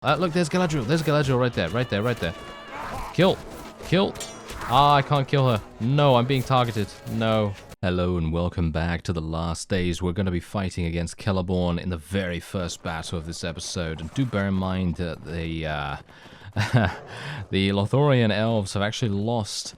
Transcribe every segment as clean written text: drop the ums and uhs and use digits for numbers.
Look, there's Galadriel. There's Galadriel right there. Right there. Right there. Kill. Kill. Ah, I can't kill her. No, I'm being targeted. No. Hello and welcome back to the last days. We're going to be fighting against Celeborn in the very first battle of this episode. And do bear in mind that the Lothorian elves have actually lost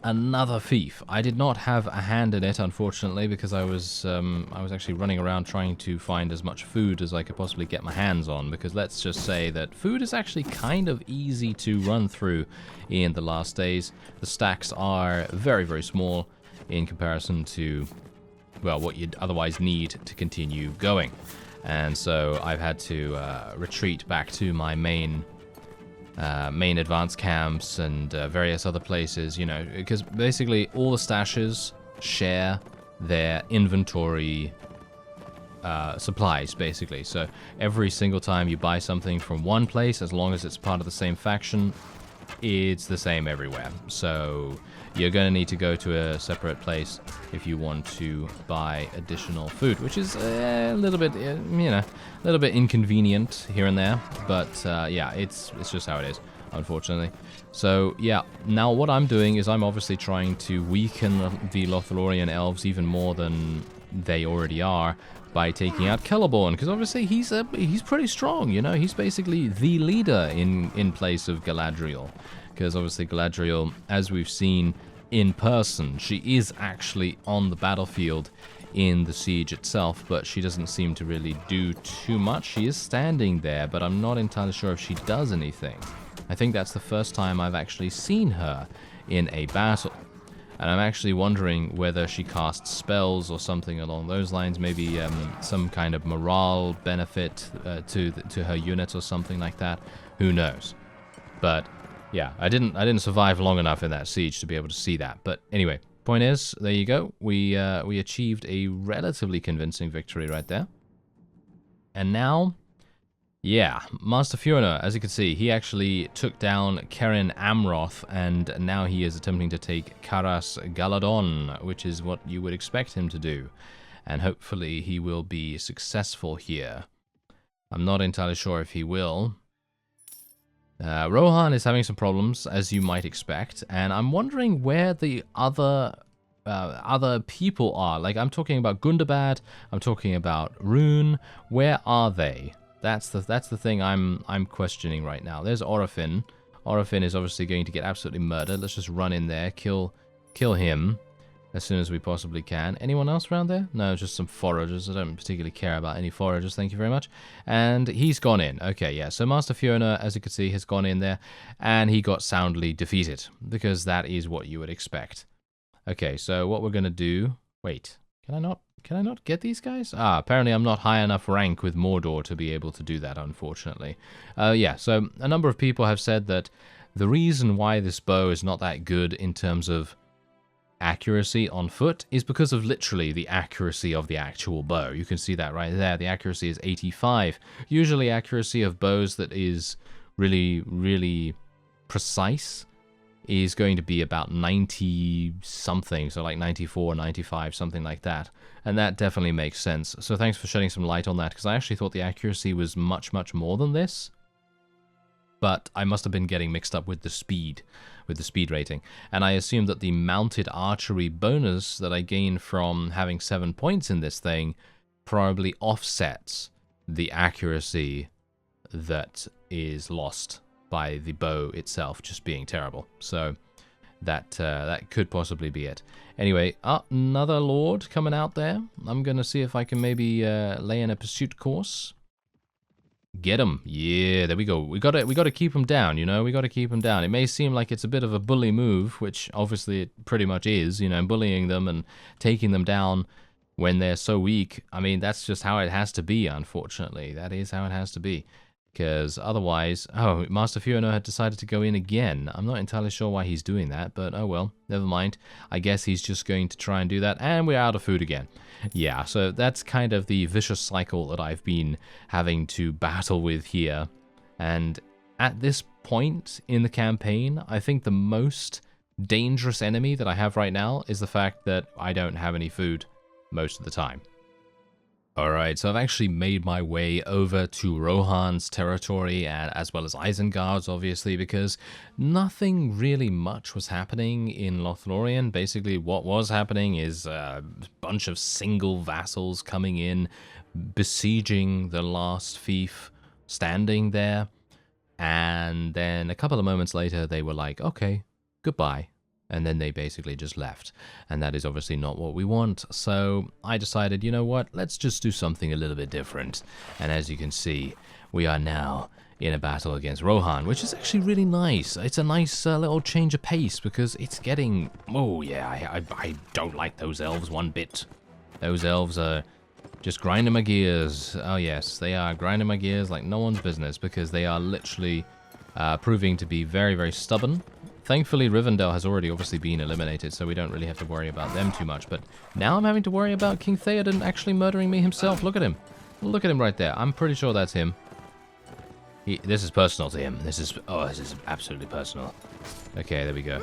another fief. I did not have a hand in it, unfortunately, because I was actually running around trying to find as much food as I could possibly get my hands on, because let's just say that food is actually kind of easy to run through in the last days. The stacks are very, very small in comparison to, well, what you'd otherwise need to continue going. And so I've had to retreat back to my main advanced camps and various other places, you know, because basically all the stashes share their inventory supplies, basically. So every single time you buy something from one place, as long as it's part of the same faction, it's the same everywhere. So you're going to need to go to a separate place if you want to buy additional food, which is a little bit, you know, a little bit inconvenient here and there. But yeah, it's just how it is, unfortunately. So yeah, now what I'm doing is I'm obviously trying to weaken the Lothlorien elves even more than they already are by taking out Celeborn, because obviously he's pretty strong, you know. He's basically the leader in place of Galadriel. Because obviously Galadriel, as we've seen in person, she is actually on the battlefield in the siege itself, but she doesn't seem to really do too much. She is standing there, but I'm not entirely sure if she does anything. I think that's the first time I've actually seen her in a battle. And I'm actually wondering whether she casts spells or something along those lines, maybe some kind of morale benefit to her units or something like that. Who knows? But yeah, I didn't survive long enough in that siege to be able to see that. But anyway, point is, there you go. We achieved a relatively convincing victory right there. And now, yeah, Master Fjordur, as you can see, he actually took down Kerin Amroth, and now he is attempting to take Karas Galadon, which is what you would expect him to do. And hopefully he will be successful here. I'm not entirely sure if he will. Rohan is having some problems, as you might expect, and I'm wondering where the other people are. Like, I'm talking about Gundabad, I'm talking about Rune. Where are they? That's the thing I'm questioning right now. There's Orifin. Orifin is obviously going to get absolutely murdered. Let's just run in there, kill him as soon as we possibly can. Anyone else around there? No, just some foragers. I don't particularly care about any foragers, thank you very much. And he's gone in. Okay, yeah, so Master Fjordur, as you can see, has gone in there, and he got soundly defeated, because that is what you would expect. Okay, so what we're going to do... Wait, can I not get these guys? Ah, apparently I'm not high enough rank with Mordor to be able to do that, unfortunately. Yeah, so a number of people have said that the reason why this bow is not that good in terms of accuracy on foot is because of literally the accuracy of the actual bow. You can see that right there. The accuracy is 85. Usually accuracy of bows that is really, really precise is going to be about 90 something, so like 94, 95, something like that. And that definitely makes sense. So thanks for shedding some light on that, because I actually thought the accuracy was much, much more than this. But I must have been getting mixed up with the speed rating. And I assume that the mounted archery bonus that I gain from having 7 points in this thing probably offsets the accuracy that is lost by the bow itself just being terrible. So that could possibly be it. Anyway, another lord coming out there. I'm going to see if I can maybe lay in a pursuit course. Get him. Yeah, there we go. We got to keep him down, you know. We got to keep him down. It may seem like it's a bit of a bully move, which obviously it pretty much is, you know, bullying them and taking them down when they're so weak. I mean, that's just how it has to be, unfortunately. That is how it has to be. Because otherwise... Oh, Master Fjordur had decided to go in again. I'm not entirely sure why he's doing that, but oh well, never mind. I guess he's just going to try and do that, and we're out of food again. Yeah, so that's kind of the vicious cycle that I've been having to battle with here. And at this point in the campaign, I think the most dangerous enemy that I have right now is the fact that I don't have any food most of the time. Alright, so I've actually made my way over to Rohan's territory, and as well as Isengard's, obviously, because nothing really much was happening in Lothlorien. Basically, what was happening is a bunch of single vassals coming in, besieging the last fief, standing there, and then a couple of moments later, they were like, okay, goodbye. And then they basically just left. And that is obviously not what we want. So I decided, you know what, let's just do something a little bit different. And as you can see, we are now in a battle against Rohan, which is actually really nice. It's a nice little change of pace because it's getting... Oh, yeah, I don't like those elves one bit. Those elves are just grinding my gears. Oh, yes, they are grinding my gears like no one's business because they are literally proving to be very, very stubborn. Thankfully, Rivendell has already obviously been eliminated, so we don't really have to worry about them too much. But now I'm having to worry about King Theoden actually murdering me himself. Look at him. Look at him right there. I'm pretty sure that's him. This is personal to him. This is absolutely personal. Okay, there we go.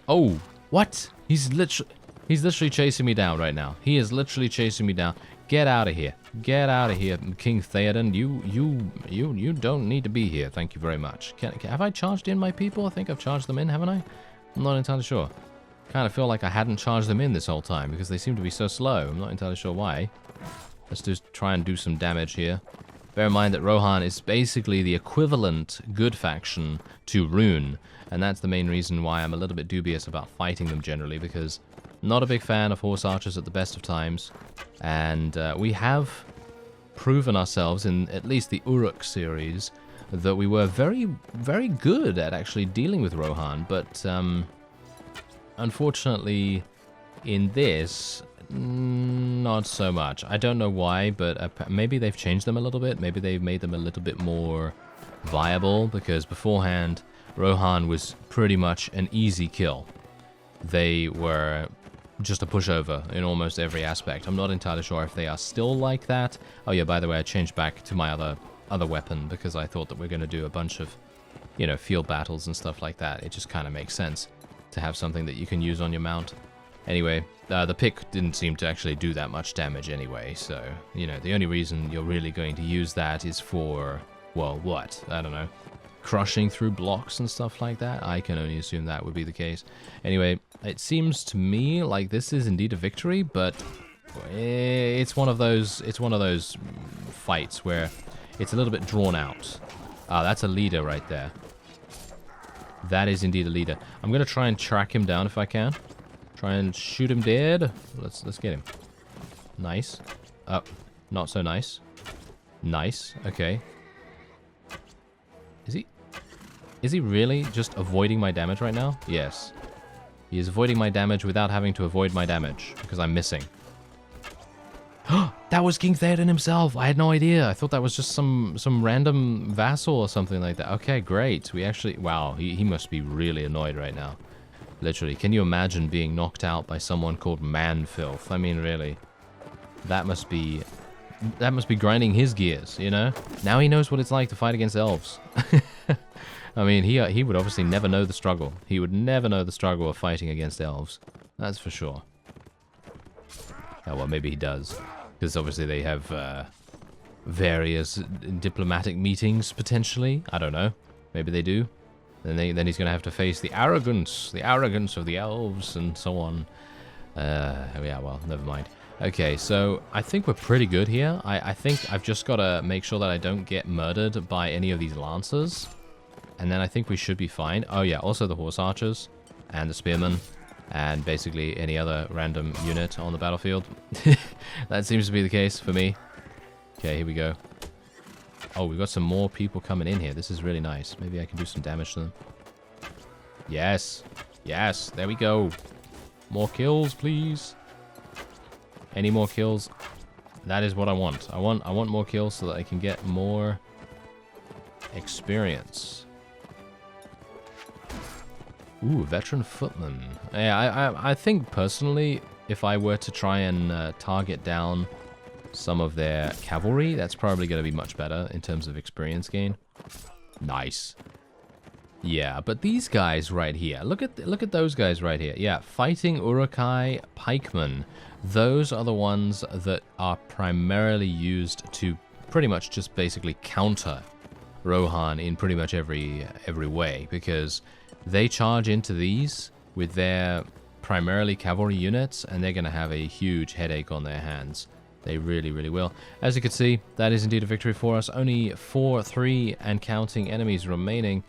Oh, what? He's literally chasing me down right now. He is literally chasing me down. Get out of here. Get out of here, King Theoden. You don't need to be here. Thank you very much. Have I charged in my people? I think I've charged them in, haven't I? I'm not entirely sure. Kind of feel like I hadn't charged them in this whole time because they seem to be so slow. I'm not entirely sure why. Let's just try and do some damage here. Bear in mind that Rohan is basically the equivalent good faction to Rune, and that's the main reason why I'm a little bit dubious about fighting them generally, because not a big fan of horse archers at the best of times, and we have proven ourselves in at least the Uruk series that we were very, very good at actually dealing with Rohan, but unfortunately in this, not so much. I don't know why, but maybe they've changed them a little bit. Maybe they've made them a little bit more viable, because beforehand Rohan was pretty much an easy kill. They were just a pushover in almost every aspect. I'm not entirely sure if they are still like that. Oh yeah, by the way, I changed back to my other weapon because I thought that we're going to do a bunch of, you know, field battles and stuff like that. It just kind of makes sense to have something that you can use on your mount. Anyway, the pick didn't seem to actually do that much damage anyway, so, you know, the only reason you're really going to use that is for, well, what? I don't know. Crushing through blocks and stuff like that? I can only assume that would be the case. Anyway, it seems to me like this is indeed a victory, but it's one of those fights where it's a little bit drawn out. Ah, that's a leader right there. That is indeed a leader. I'm going to try and track him down if I can. Try and shoot him dead. Let's get him. Nice. Oh, not so nice. Nice. Okay. Is he really just avoiding my damage right now? Yes. He is avoiding my damage without having to avoid my damage, because I'm missing. That was King Theoden himself! I had no idea. I thought that was just some random vassal or something like that. Okay, great. We actually... Wow, he must be really annoyed right now. Literally. Can you imagine being knocked out by someone called Man-Filth? I mean, really. That must be grinding his gears, you know? Now he knows what it's like to fight against elves. I mean, he would obviously never know the struggle. He would never know the struggle of fighting against elves. That's for sure. Oh, well, maybe he does. Because obviously they have various diplomatic meetings, potentially. I don't know. Maybe they do. Then he's going to have to face the arrogance of the elves and so on. Yeah, well, never mind. Okay, so I think we're pretty good here. I think I've just got to make sure that I don't get murdered by any of these lancers. And then I think we should be fine. Oh yeah, also the horse archers and the spearmen and basically any other random unit on the battlefield. That seems to be the case for me. Okay, here we go. Oh, we've got some more people coming in here. This is really nice. Maybe I can do some damage to them. Yes. Yes, there we go. More kills, please. Any more kills? That is what I want. I want more kills so that I can get more experience. Ooh, veteran footman. Yeah, I think personally, if I were to try and target down some of their cavalry, that's probably going to be much better in terms of experience gain. Nice. Yeah, but these guys right here, look at those guys right here. Yeah, fighting Uruk-hai pikemen. Those are the ones that are primarily used to pretty much just basically counter Rohan in pretty much every way, because they charge into these with their primarily cavalry units, and they're going to have a huge headache on their hands. They really, really will. As you can see, that is indeed a victory for us. Only 3 and counting enemies remaining,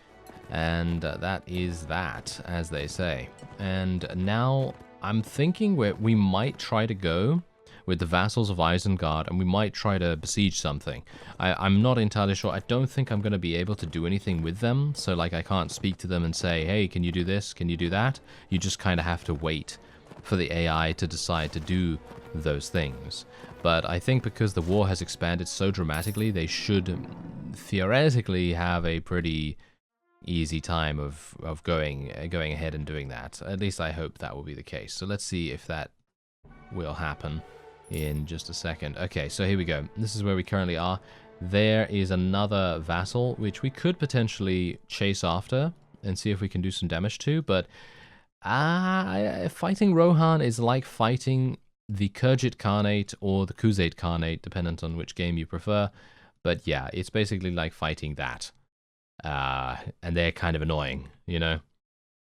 and that is that, as they say. And now I'm thinking we might try to go with the vassals of Isengard, and we might try to besiege something. I'm not entirely sure. I don't think I'm going to be able to do anything with them. So, like, I can't speak to them and say, hey, can you do this? Can you do that? You just kind of have to wait for the AI to decide to do those things. But I think because the war has expanded so dramatically, they should theoretically have a pretty easy time of going ahead and doing that. At least I hope that will be the case. So let's see if that will happen in just a second. Okay, so here we go. This is where we currently are. There is another vassal which we could potentially chase after and see if we can do some damage to, but fighting Rohan is like fighting the Khergit Khanate or the Khuzait Khanate, dependent on which game you prefer. But yeah, it's basically like fighting that. And they're kind of annoying, you know.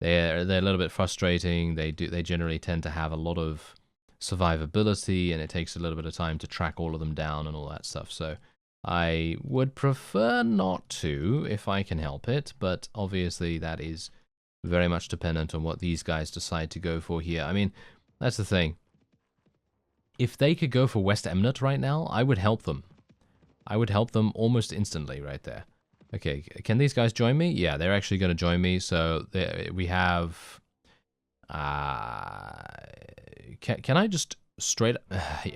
They're a little bit frustrating. They generally tend to have a lot of survivability, and it takes a little bit of time to track all of them down and all that stuff. So I would prefer not to if I can help it, but obviously that is very much dependent on what these guys decide to go for here. I mean, that's the thing. If they could go for West Emnet right now, I would help them. I would help them almost instantly right there. Okay, can these guys join me? Yeah, they're actually going to join me. So we have... Can I just straight...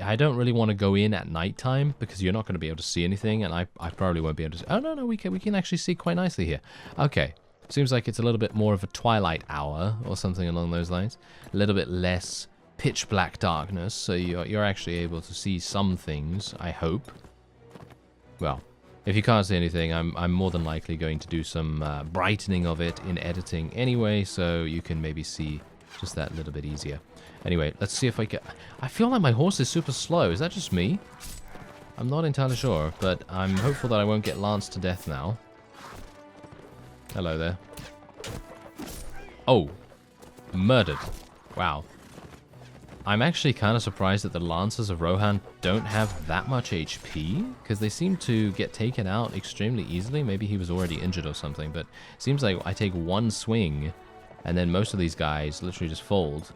I don't really want to go in at nighttime because you're not going to be able to see anything, and I probably won't be able to... Oh, no, we can actually see quite nicely here. Okay, seems like it's a little bit more of a twilight hour or something along those lines. A little bit less pitch black darkness, so you're actually able to see some things, I hope. Well, if you can't see anything, I'm more than likely going to do some brightening of it in editing anyway, so you can maybe see just that little bit easier. Anyway, let's see if I can... I feel like my horse is super slow. Is that just me? I'm not entirely sure, but I'm hopeful that I won't get lanced to death now. Hello there. Oh. Murdered. Wow. I'm actually kind of surprised that the Lancers of Rohan don't have that much HP, because they seem to get taken out extremely easily. Maybe he was already injured or something, but it seems like I take one swing, and then most of these guys literally just fold.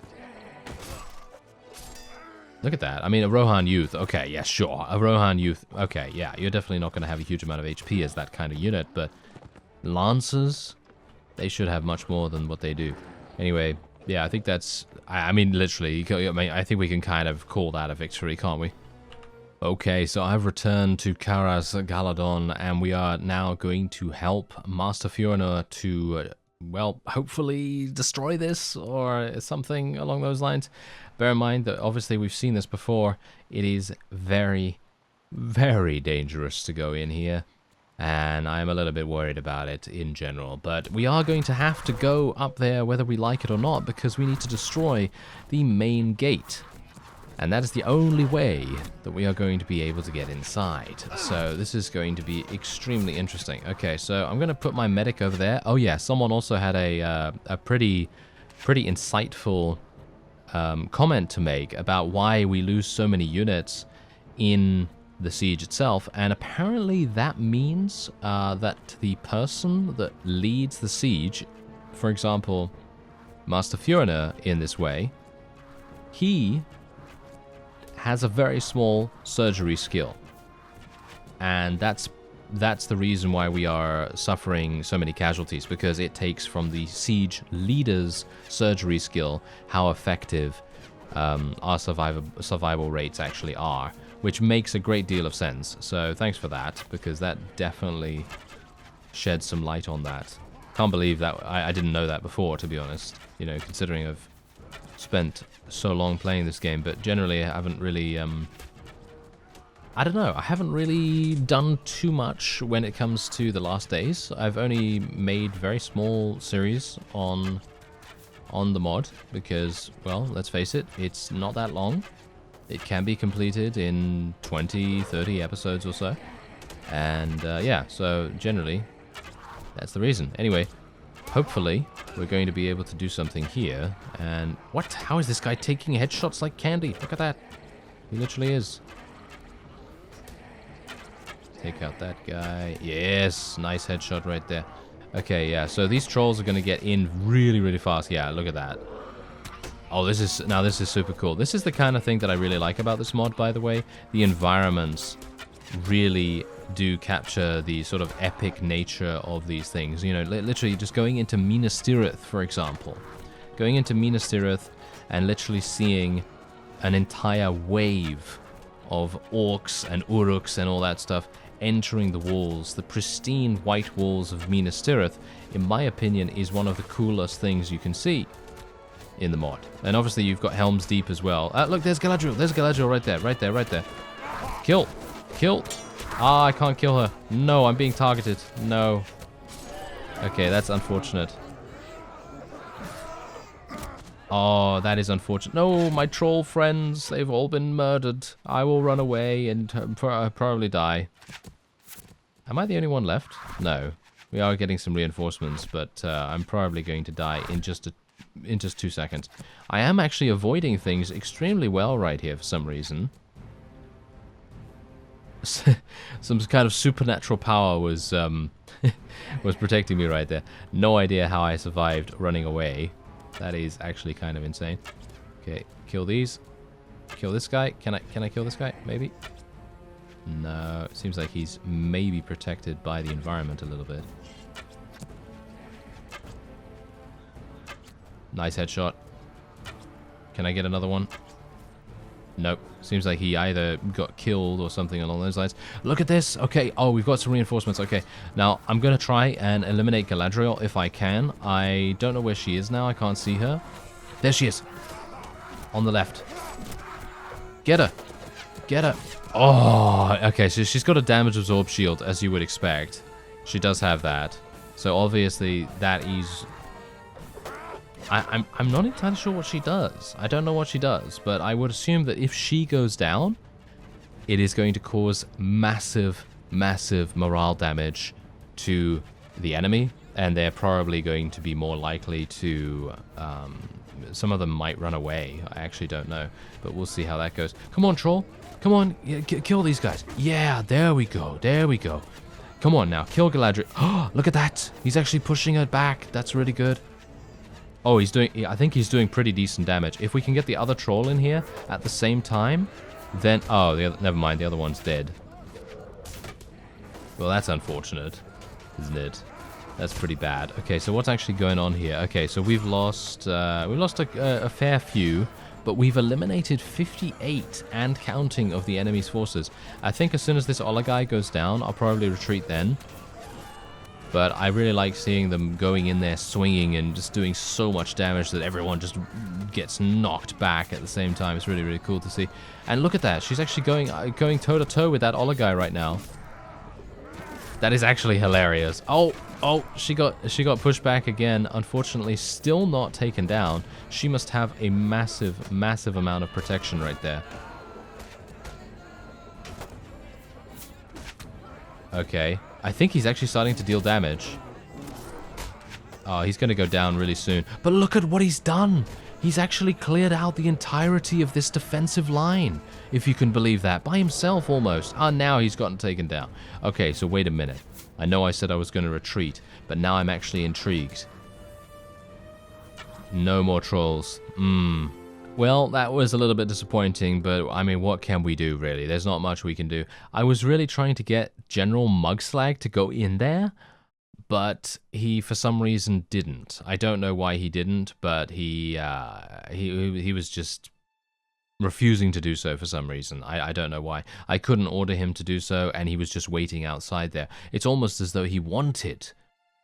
Look at that. I mean, a Rohan youth. Okay, yeah, sure. A Rohan youth. Okay, yeah, you're definitely not going to have a huge amount of HP as that kind of unit, but Lancers, they should have much more than what they do. Anyway, yeah, I think that's... I mean, literally, I think we can kind of call that a victory, can't we? Okay, so I've returned to Karas Galadon, and we are now going to help Master Fioranor to, well, hopefully destroy this, or something along those lines. Bear in mind that, obviously, we've seen this before. It is very, very dangerous to go in here, and I'm a little bit worried about it in general. But we are going to have to go up there whether we like it or not, because we need to destroy the main gate. And that is the only way that we are going to be able to get inside. So this is going to be extremely interesting. Okay, so I'm going to put my medic over there. Oh yeah, someone also had a pretty insightful comment to make about why we lose so many units in the siege itself, and apparently that means that the person that leads the siege, for example, Master Fioranor in this way, he has a very small surgery skill, and that's the reason why we are suffering so many casualties, because it takes from the siege leader's surgery skill how effective our survival rates actually are, which makes a great deal of sense. So thanks for that, because that definitely sheds some light on that. Can't believe that I didn't know that before, to be honest, you know, considering I've spent so long playing this game, but generally I haven't really I don't know, I haven't really done too much when it comes to the last days. I've only made very small series on the mod because, well, let's face it, it's not that long. It can be completed in 20, 30 episodes or so. And yeah, so generally, that's the reason. Anyway, hopefully, we're going to be able to do something here. And what? How is this guy taking headshots like candy? Look at that. He literally is. Take out that guy. Yes, nice headshot right there. Okay, yeah, so these trolls are going to get in really, really fast. Yeah, look at that. Oh, this is super cool. This is the kind of thing that I really like about this mod, by the way. The environments really do capture the sort of epic nature of these things. You know, literally just going into Minas Tirith, for example. Going into Minas Tirith and literally seeing an entire wave of orcs and uruks and all that stuff entering the walls. The pristine white walls of Minas Tirith, in my opinion, is one of the coolest things you can see in the mod. And obviously you've got Helm's Deep as well. Look, there's Galadriel. There's Galadriel right there, right there, right there. Kill. Kill. Ah, I can't kill her. No, I'm being targeted. No. Okay, that's unfortunate. Oh, that is unfortunate. No, my troll friends, they've all been murdered. I will run away and probably die. Am I the only one left? No. We are getting some reinforcements, but I'm probably going to die in just 2 seconds. I am actually avoiding things extremely well right here for some reason. Some kind of supernatural power was was protecting me right there. No idea how I survived running away. That is actually kind of insane. Okay, kill these. Kill this guy. Can I kill this guy? Maybe. No, it seems like he's maybe protected by the environment a little bit. Nice headshot. Can I get another one? Nope. Seems like he either got killed or something along those lines. Look at this. Okay. Oh, we've got some reinforcements. Okay. Now, I'm going to try and eliminate Galadriel if I can. I don't know where she is now. I can't see her. There she is. On the left. Get her. Get her. Oh, okay. So she's got a damage absorb shield, as you would expect. She does have that. So obviously, that is... I'm not entirely sure what she does. I don't know what she does, but I would assume that if she goes down, it is going to cause massive, massive morale damage to the enemy, and they're probably going to be more likely to... some of them might run away. I actually don't know, but we'll see how that goes. Come on, troll. Come on, kill these guys. Yeah, there we go. There we go. Come on now, kill Galadriel. Oh, look at that. He's actually pushing her back. That's really good. Oh, I think he's doing pretty decent damage. If we can get the other troll in here at the same time, then... Oh, never mind. The other one's dead. Well, that's unfortunate, isn't it? That's pretty bad. Okay, so what's actually going on here? Okay, so we've lost a fair few, but we've eliminated 58 and counting of the enemy's forces. I think as soon as this Olagai goes down, I'll probably retreat then. But I really like seeing them going in there, swinging, and just doing so much damage that everyone just gets knocked back at the same time. It's really, really cool to see. And look at that. She's actually going toe-to-toe with that Olagai right now. That is actually hilarious. Oh, she got pushed back again. Unfortunately, still not taken down. She must have a massive, massive amount of protection right there. Okay. I think he's actually starting to deal damage. Oh, he's going to go down really soon. But look at what he's done. He's actually cleared out the entirety of this defensive line, if you can believe that, by himself almost. Ah, now he's gotten taken down. Okay, so wait a minute. I know I said I was going to retreat, but now I'm actually intrigued. No more trolls. Well, that was a little bit disappointing, but I mean, what can we do, really? There's not much we can do. I was really trying to get General Mugslag to go in there, but he, for some reason, didn't. I don't know why he didn't, but he was just refusing to do so for some reason. I don't know why. I couldn't order him to do so, and he was just waiting outside there. It's almost as though he wanted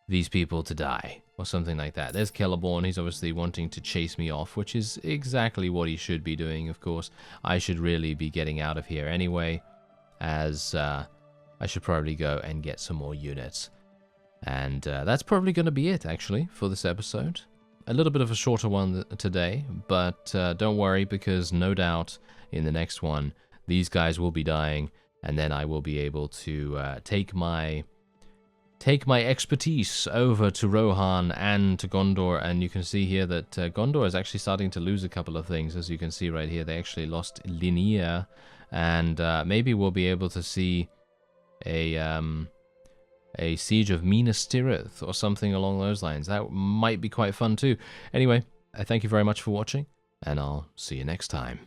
these people to die, or something like that. There's Celeborn. He's obviously wanting to chase me off, which is exactly what he should be doing, of course. I should really be getting out of here anyway, as I should probably go and get some more units. And that's probably going to be it, actually, for this episode. a little bit of a shorter one today, but don't worry, because no doubt in the next one, these guys will be dying, and then I will be able to take my expertise over to Rohan and to Gondor. And you can see here that Gondor is actually starting to lose a couple of things. As you can see right here, they actually lost Linear, and maybe we'll be able to see a siege of Minas Tirith or something along those lines. That might be quite fun too. Anyway, I thank you very much for watching, and I'll see you next time.